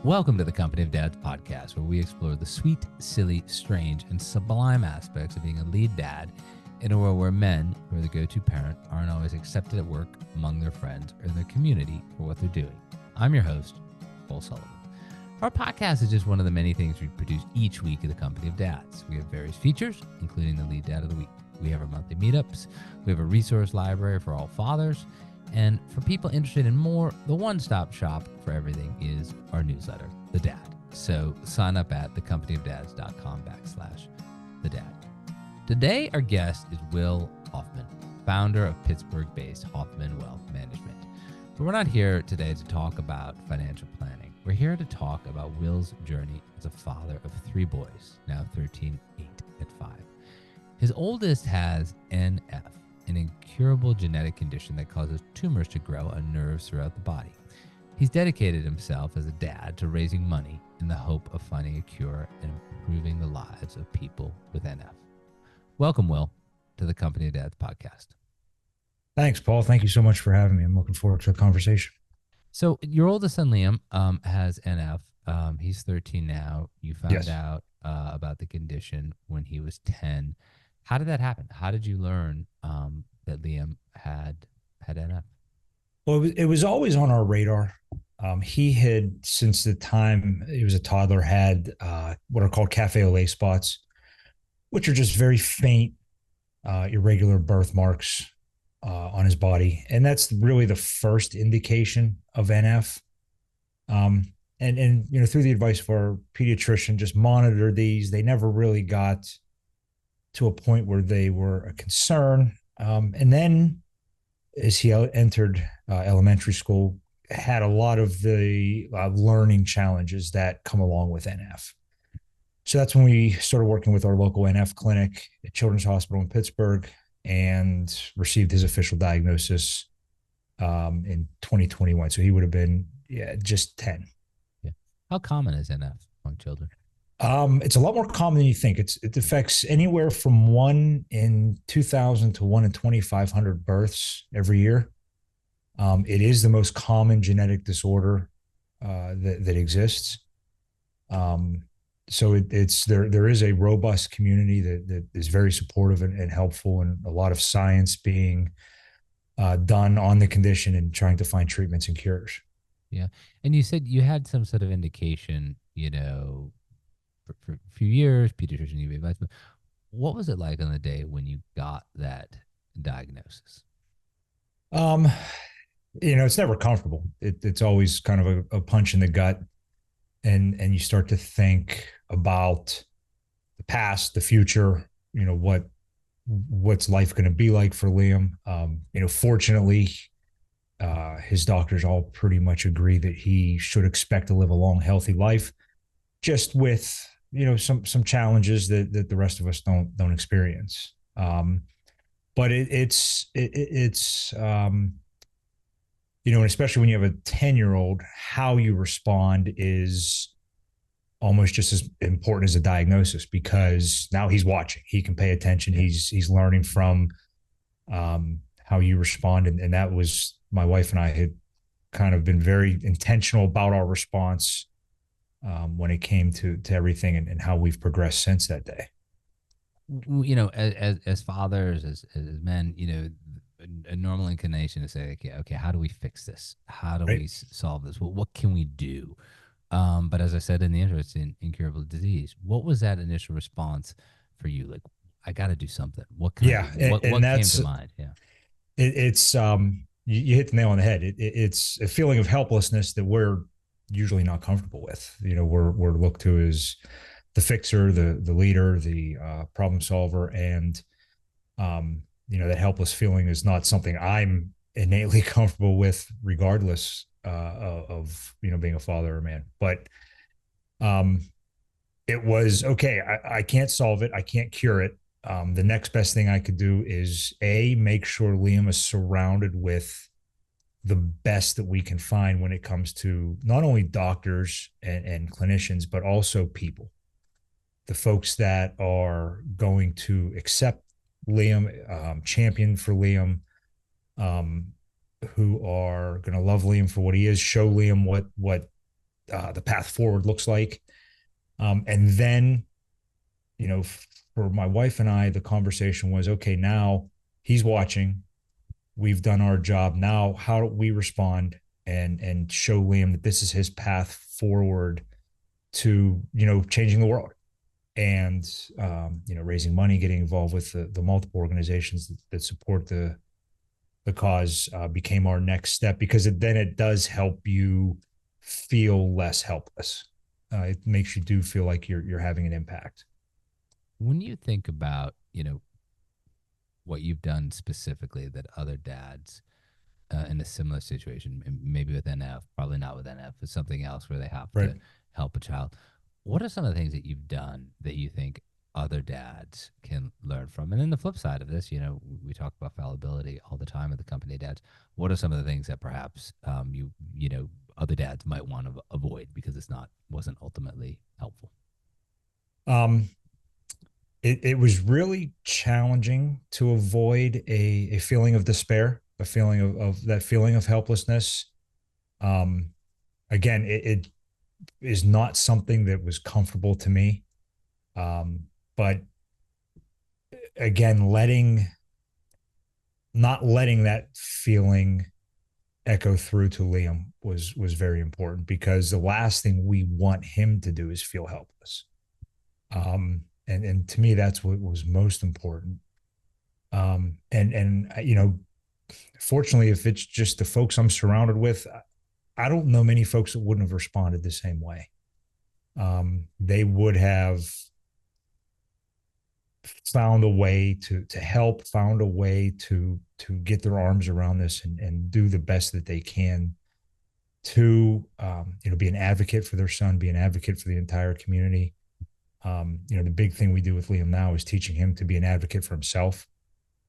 Welcome to the Company of Dads podcast, where we explore the sweet, silly, strange, and sublime aspects of being a lead dad in a world where men, who are the go-to parent, aren't always accepted at work, among their friends, or in their community for what they're doing. I'm your host, Paul Sullivan. Our podcast is just one of the many things we produce each week at the Company of Dads. We have various features, including the Lead Dad of the Week. We have our monthly meetups. We have a resource library for all fathers. And for people interested in more, the one-stop shop for everything is our newsletter, The Dad. So sign up at thecompanyofdads.com/The Dad. Today, our guest is Will Hoffman, founder of Pittsburgh-based Hoffman Wealth Management. But we're not here today to talk about financial planning. We're here to talk about Will's journey as a father of 3 boys, now 13, 8, and 5. His oldest has NF, an incurable genetic condition that causes tumors to grow on nerves throughout the body. He's dedicated himself as a dad to raising money in the hope of finding a cure and improving the lives of people with NF. Welcome, Will, to the Company of Dads podcast. Thanks, Paul. Thank you so much for having me. I'm looking forward to the conversation. So your oldest son, Liam, has NF. He's 13 now. You found out about the condition when he was 10. How did that happen? How did you learn that Liam had NF? Well, it was always on our radar. He had, since the time he was a toddler, had what are called cafe au lait spots, which are just very faint, irregular birthmarks on his body. And that's really the first indication of NF. And you know, through the advice of our pediatrician, just monitor these. They never really got to a point where they were a concern. And then as he entered elementary school, had a lot of the learning challenges that come along with NF. So that's when we started working with our local NF clinic at Children's Hospital in Pittsburgh and received his official diagnosis in 2021. So he would have been just 10. Yeah. How common is NF among children? It's a lot more common than you think. It affects anywhere from 1 in 2,000 to 1 in 2,500 births every year. It is the most common genetic disorder that exists. So there is a robust community that is very supportive and helpful, and a lot of science being done on the condition and trying to find treatments and cures. Yeah. And you said you had some sort of indication, you know, for a few years, pediatrician gave you advice. But what was it like on the day when you got that diagnosis? You know, it's never comfortable. It's always kind of a punch in the gut, and you start to think about the past, the future. You know, what's life going to be like for Liam? You know, fortunately, his doctors all pretty much agree that he should expect to live a long, healthy life, just with, you know, some challenges that the rest of us don't experience. But it's you know, and especially when you have a 10-year-old, how you respond is almost just as important as a diagnosis, because now he's watching, he can pay attention. He's learning from how you respond. And that was, my wife and I had kind of been very intentional about our response when it came to everything and how we've progressed since that day. You know, as fathers, as men, you know, a normal inclination to say, okay, how do we fix this? How do we solve this? Well, what can we do? But as I said in the intro, it's an incurable disease. What was that initial response for you? Like, I got to do something. What came to mind? Yeah, it's you hit the nail on the head. It's a feeling of helplessness that we're usually not comfortable with. You know, we're looked to as the fixer, the leader, the problem solver, and you know, that helpless feeling is not something I'm innately comfortable with, regardless of, you know, being a father or a man. But it was, okay, I can't solve it. I can't cure it. The next best thing I could do is make sure Liam is surrounded with the best that we can find when it comes to not only doctors and clinicians, but also people, the folks that are going to accept Liam, champion for Liam, who are going to love Liam for what he is, show Liam what the path forward looks like. And then, for my wife and I, the conversation was, okay, now he's watching. We've done our job. Now, how do we respond and show Liam that this is his path forward to, changing the world and, raising money, getting involved with the multiple organizations that support the cause became our next step, because then it does help you feel less helpless. It makes you do feel like you're having an impact. When you think about, what you've done specifically that other dads in a similar situation, maybe with NF, probably not with NF, but something else where they have Right. to help a child. What are some of the things that you've done that you think other dads can learn from? And then the flip side of this, we talk about fallibility all the time at the company dads. What are some of the things that perhaps other dads might want to avoid because wasn't ultimately helpful? It was really challenging to avoid a feeling of despair, a feeling of that feeling of helplessness. Again, it is not something that was comfortable to me. But again, not letting that feeling echo through to Liam was very important, because the last thing we want him to do is feel helpless. And to me, that's what was most important. And fortunately, if it's just the folks I'm surrounded with, I don't know many folks that wouldn't have responded the same way. They would have found a way to help, found a way to get their arms around this and do the best that they can to be an advocate for their son, be an advocate for the entire community. The big thing we do with Liam now is teaching him to be an advocate for himself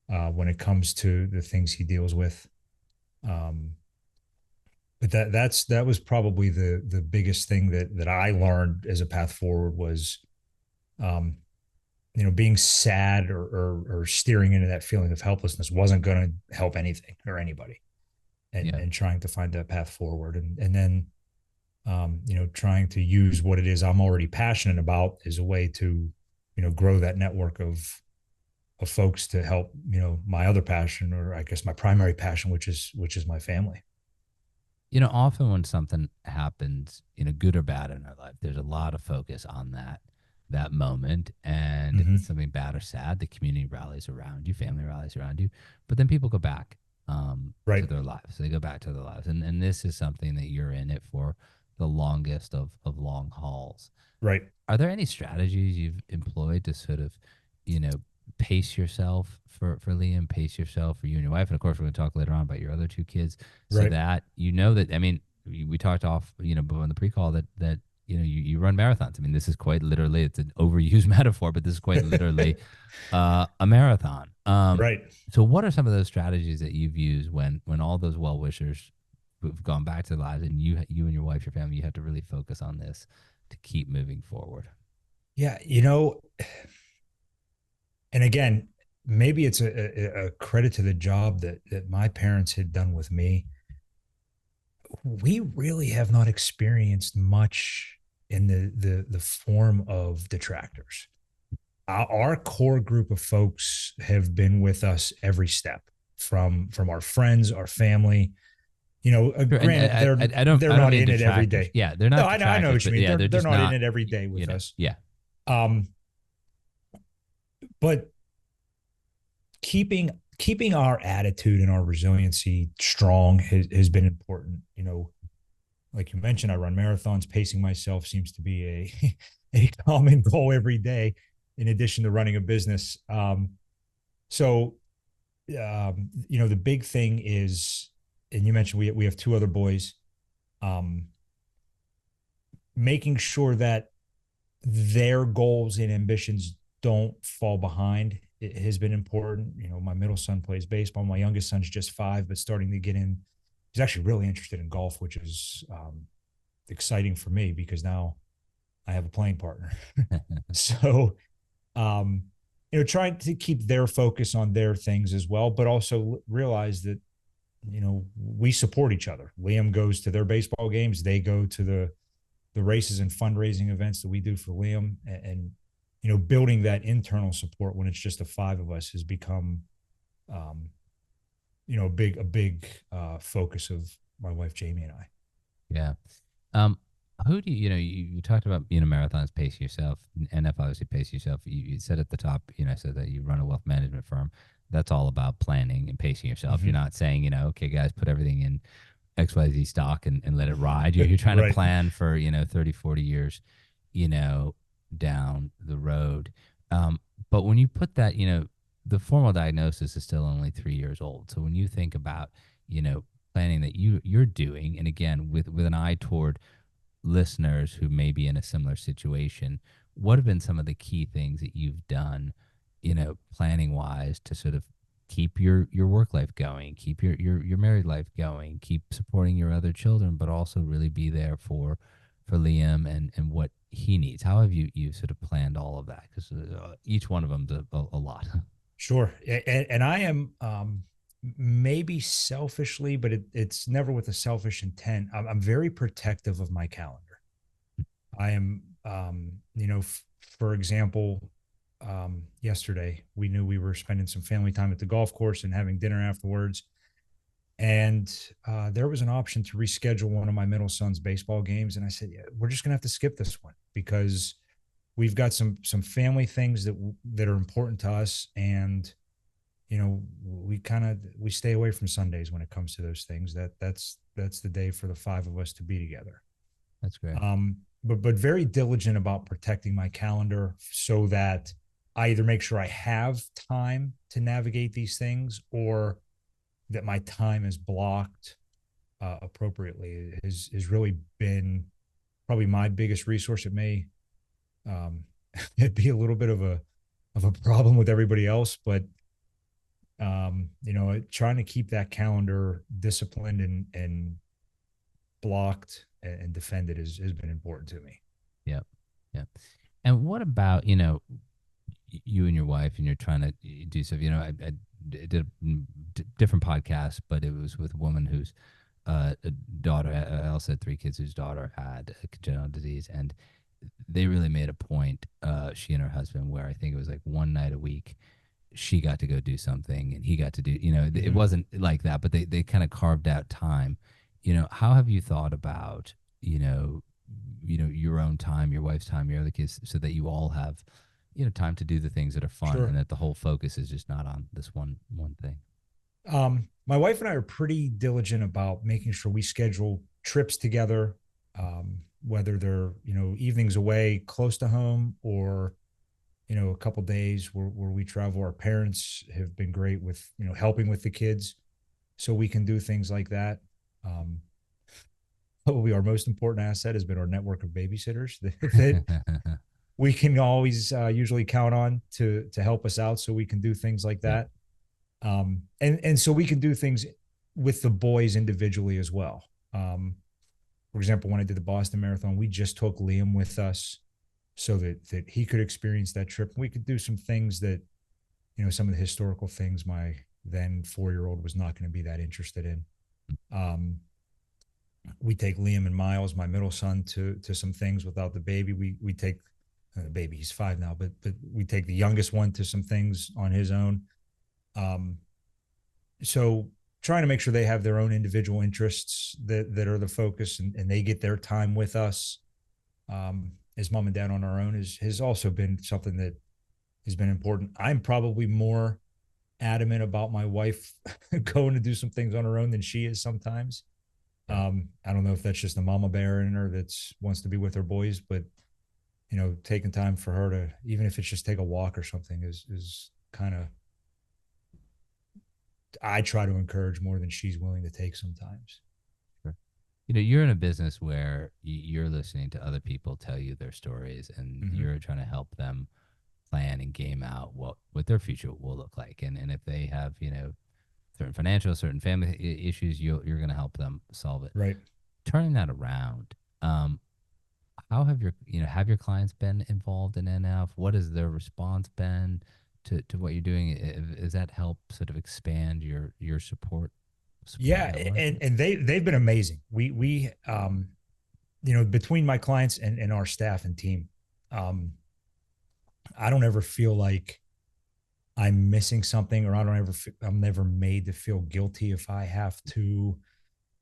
when it comes to the things he deals with. But that was probably the biggest thing that I learned as a path forward was, being sad or steering into that feeling of helplessness wasn't going to help anything or anybody, and trying to find that path forward. And then, trying to use what it is I'm already passionate about as a way to, grow that network of folks to help, my other passion, or I guess my primary passion, which is my family. Often when something happens, good or bad in our life, there's a lot of focus on that moment. And if it's something bad or sad, the community rallies around you, family rallies around you. But then people go back Right. to their lives. They go back to their lives. And this is something that you're in it for the longest of long hauls. Right. Are there any strategies you've employed to sort of, pace yourself for Liam, pace yourself for you and your wife? And of course, we're going to talk later on about your other two kids, so Right. that, I mean, we talked off, on the pre-call that you run marathons. I mean, this is quite literally, it's an overused metaphor, but this is quite literally a marathon. Right. So what are some of those strategies that you've used when all those well-wishers who've gone back to their lives, and you and your wife, your family, you have to really focus on this to keep moving forward? Yeah. And again, maybe it's a credit to the job that my parents had done with me. We really have not experienced much in the form of detractors. Our core group of folks have been with us every step, from our friends, our family. Sure, Granted, I don't they're not mean in it every detractors. day. Yeah, they're No, not I know detractors, what you but mean. yeah, They're just not in not, it every day with us. Yeah. Um, but keeping our attitude and our resiliency strong has been important. Like you mentioned, I run marathons. Pacing myself seems to be a common goal every day, in addition to running a business. So the big thing is, and you mentioned we have two other boys, making sure that their goals and ambitions don't fall behind. It has been important. My middle son plays baseball. My youngest son's just 5, but starting to get in. He's actually really interested in golf, which is exciting for me, because now I have a playing partner. So, trying to keep their focus on their things as well, but also realize that, we support each other. Liam goes to their baseball games. They go to the races and fundraising events that we do for Liam, and building that internal support when it's just the five of us has become, um, a big focus of my wife Jamie and I. Yeah. Um, who do you talked about, marathons, pace yourself, NF obviously pace yourself. You said at the top, said that you run a wealth management firm. That's all about planning and pacing yourself. You're Mm-hmm. not saying, okay, guys, put everything in XYZ stock and let it ride. You're trying to Right. plan for, 30, 40 years, you know, down the road. Um, but when you put that, the formal diagnosis is still only 3 years old. So when you think about, you know, planning that you're doing, and again, with an eye toward listeners who may be in a similar situation, what have been some of the key things that you've done, planning wise to sort of keep your work life going, keep your married life going, keep supporting your other children, but also really be there for Liam and what he needs? How have you sort of planned all of that? Because each one of them's a lot. Sure. And I am, maybe selfishly, but it's never with a selfish intent. I'm very protective of my calendar. I am, for example, yesterday we knew we were spending some family time at the golf course and having dinner afterwards. And there was an option to reschedule one of my middle son's baseball games. And I said, yeah, we're just going to have to skip this one because we've got some family things that are important to us. And, we stay away from Sundays when it comes to those things. That's the day for the five of us to be together. That's great. But very diligent about protecting my calendar so that I either make sure I have time to navigate these things or that my time is blocked appropriately. Has really been probably my biggest resource. It may be a little bit of a problem with everybody else, but trying to keep that calendar disciplined and blocked and defended has been important to me. Yep. Yep. And what about, you and your wife and you're trying to do stuff, I did a different podcast, but it was with a woman whose a daughter, I also had three kids whose daughter had a congenital disease. And they really made a point, she and her husband, where I think it was like one night a week, she got to go do something and he got to do, it wasn't like that, but they kind of carved out time. How have you thought about, your own time, your wife's time, your other kids, so that you all have, time to do the things that are fun Sure. and that the whole focus is just not on this one thing. My wife and I are pretty diligent about making sure we schedule trips together, whether they're, evenings away close to home or, a couple days where we travel. Our parents have been great with, helping with the kids so we can do things like that. Um, Probably our most important asset has been our network of babysitters that we can always usually count on to help us out so we can do things like Yep. that. And so we can do things with the boys individually as well. For example, when I did the Boston Marathon, we just took Liam with us so that he could experience that trip. We could do some things that, some of the historical things my then 4-year-old was not going to be that interested in. We take Liam and Miles, my middle son, to some things without the baby. We take the baby; he's 5 now, but we take the youngest one to some things on his own. Um, so trying to make sure they have their own individual interests that are the focus and they get their time with us. As mom and dad on our own has also been something that has been important. I'm probably more adamant about my wife going to do some things on her own than she is sometimes. I don't know if that's just the mama bear in her that wants to be with her boys, but taking time for her to, even if it's just take a walk or something, is kind of, I try to encourage more than she's willing to take sometimes. Sure. You're in a business where you're listening to other people tell you their stories, and you're trying to help them plan and game out what their future will look like. And if they have, certain financial, certain family issues, you're going to help them solve it. Right. Turning that around, how have your clients been involved in NF? What has their response been to what you're doing? Does that help sort of expand your support Yeah, network? and they've been amazing. We between my clients and our staff and team, um, I don't ever feel like I'm missing something, or I'm never made to feel guilty if I have to,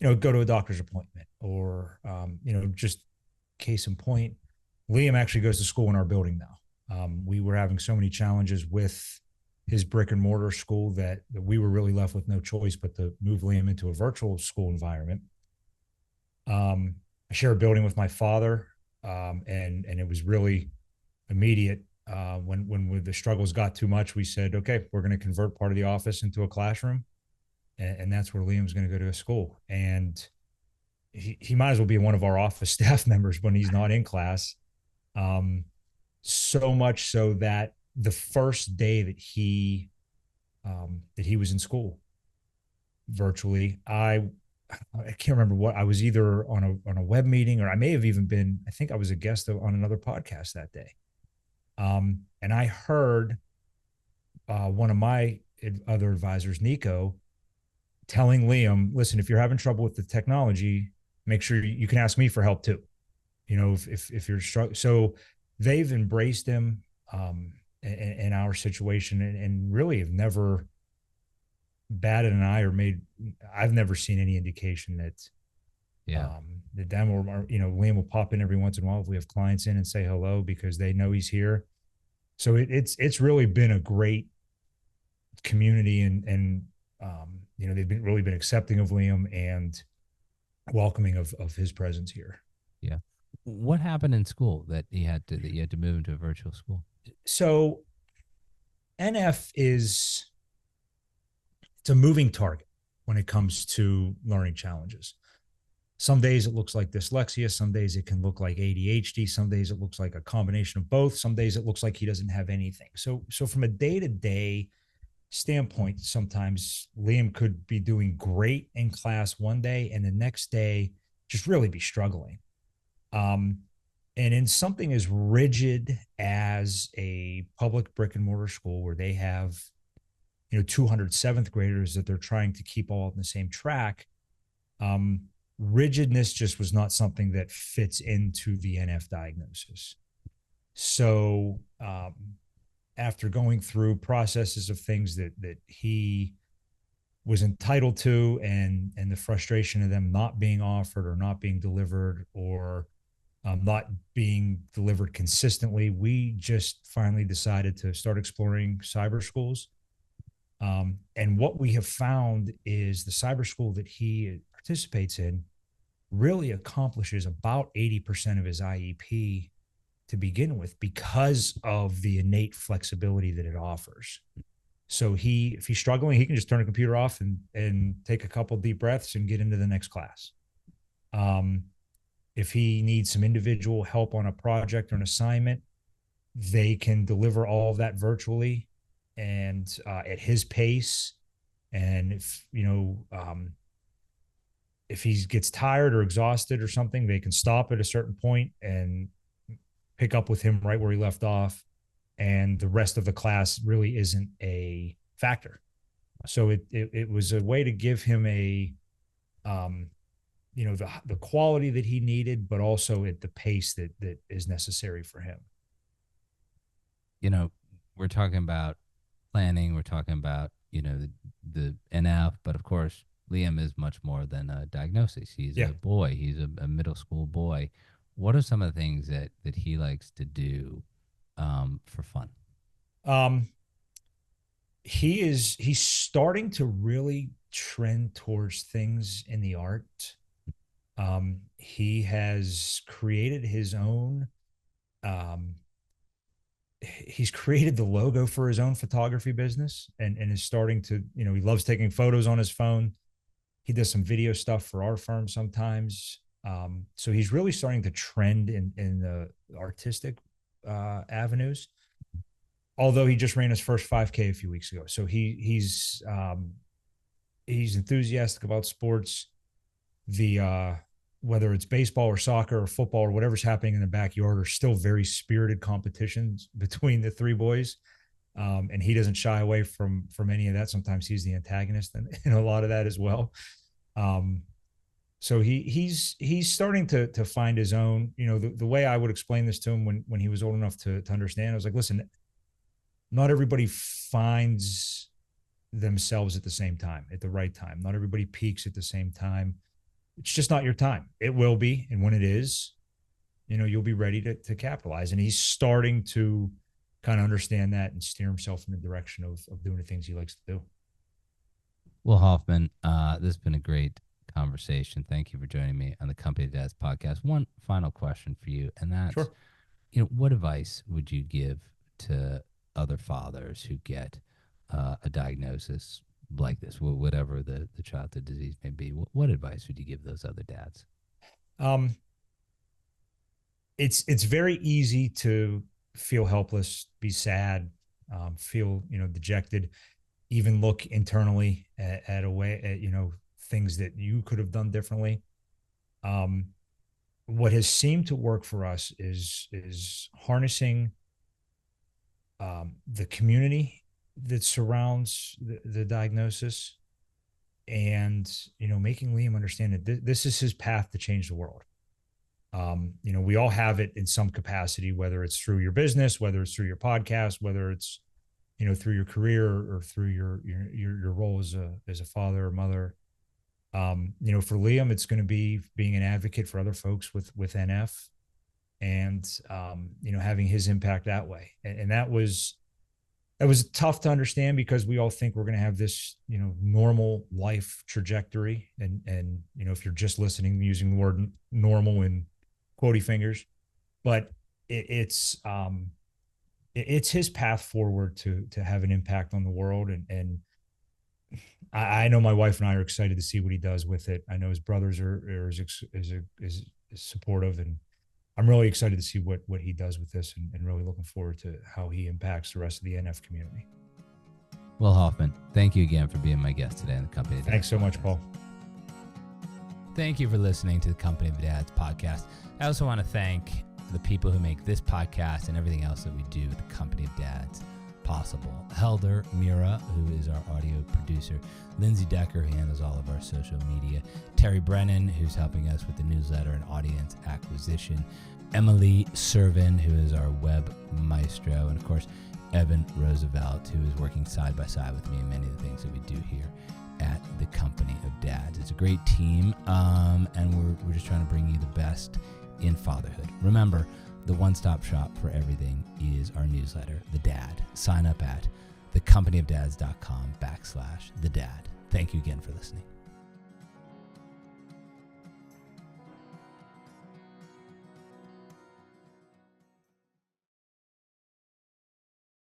go to a doctor's appointment, or, just case in point, Liam actually goes to school in our building now. We were having so many challenges with his brick and mortar school that we were really left with no choice but to move Liam into a virtual school environment. I share a building with my father, and it was really immediate. When the struggles got too much, we said, okay, we're going to convert part of the office into a classroom, and that's where Liam's going to go to school. And he might as well be one of our office staff members when he's not in class. So much so that the first day that he was in school virtually, I can't remember what I was, either on a web meeting, or I may have even been, I think I was a guest on another podcast that day. And I heard one of my other advisors, Nico, telling Liam, listen, if you're having trouble with the technology, make sure you can ask me for help too. If you're struggling. So they've embraced him in our situation, and really have never batted an eye, or I've never seen any indication that, that them or, Liam will pop in every once in a while if we have clients in and say hello, because they know he's here. So it's really been a great community, and they've really been accepting of Liam and welcoming of his presence here. Yeah. What happened in school that you had to move into a virtual school? So NF it's a moving target when it comes to learning challenges. Some days it looks like dyslexia. Some days it can look like ADHD. Some days it looks like a combination of both. Some days it looks like he doesn't have anything. So from a day-to-day standpoint, sometimes Liam could be doing great in class one day, and the next day just really be struggling. And in something as rigid as a public brick and mortar school, where they have 200 seventh graders that they're trying to keep all on the same track, rigidness just was not something that fits into the NF diagnosis. So after going through processes of things that he was entitled to, and the frustration of them not being offered, or not being delivered, or not being delivered consistently, we just finally decided to start exploring cyber schools. And what we have found is the cyber school that he participates in really accomplishes about 80% of his IEP to begin with, because of the innate flexibility that it offers. So if he's struggling, he can just turn the computer off and take a couple deep breaths and get into the next class. If he needs some individual help on a project or an assignment, they can deliver all of that virtually and at his pace. And if he gets tired or exhausted or something, they can stop at a certain point and pick up with him right where he left off. And the rest of the class really isn't a factor. So it was a way to give him the quality that he needed, but also at the pace that is necessary for him. We're talking about planning. We're talking about, the NF, but of course, Liam is much more than a diagnosis. He's a boy. He's a middle school boy. What are some of the things that he likes to do for fun? He's starting to really trend towards things in the art. He has created his own, he's created the logo for his own photography business, and is starting to, he loves taking photos on his phone. He does some video stuff for our firm sometimes. So he's really starting to trend in the artistic avenues. Although he just ran his first 5K a few weeks ago. So he's enthusiastic about sports. Whether it's baseball or soccer or football or whatever's happening in the backyard, are still very spirited competitions between the three boys. And he doesn't shy away from any of that. Sometimes he's the antagonist in a lot of that as well. So he's starting to find his own, the way I would explain this to him when he was old enough to understand, I was like, listen, not everybody finds themselves at the same time, at the right time. Not everybody peaks at the same time. It's just not your time. It will be. And when it is, you'll be ready to capitalize. And he's starting to kind of understand that and steer himself in the direction of doing the things he likes to do. Will Hoffman, this has been a great conversation. Thank you for joining me on the Company of Dads podcast. One final question for you, and that's, Sure. What advice would you give to other fathers who get a diagnosis like this, whatever the childhood disease may be? What advice would you give those other dads? It's very easy to feel helpless, be sad, feel dejected, even look internally at a way at things that you could have done differently. What has seemed to work for us is harnessing the community that surrounds the diagnosis, and making Liam understand that this is his path to change the world. We all have it in some capacity, whether it's through your business, whether it's through your podcast, whether it's through your career or through your role as a father or mother. For Liam, it's going to be being an advocate for other folks with NF, and having his impact that way. And that was tough to understand, because we all think we're going to have this normal life trajectory, and if you're just listening, using the word normal in quotey fingers, but it's his path forward to have an impact on the world. And I know my wife and I are excited to see what he does with it. I know his brothers are as supportive, and I'm really excited to see what he does with this, and really looking forward to how he impacts the rest of the NF community. Will Hoffman, thank you again for being my guest today on the Company of Dads. Thanks so much, Paul. Thank you for listening to the Company of Dads podcast. I also want to thank the people who make this podcast and everything else that we do at the Company of Dads possible. Helder Mira, who is our audio producer. Lindsay Decker, who handles all of our social media. Terry Brennan, who's helping us with the newsletter and audience acquisition. Emily Servin, who is our web maestro. And of course, Evan Roosevelt, who is working side by side with me in many of the things that we do here at the Company of Dads. It's a great team, and we're just trying to bring you the best in fatherhood. Remember, the one-stop shop for everything is our newsletter, The Dad. Sign up at thecompanyofdads.com/thedad. Thank you again for listening.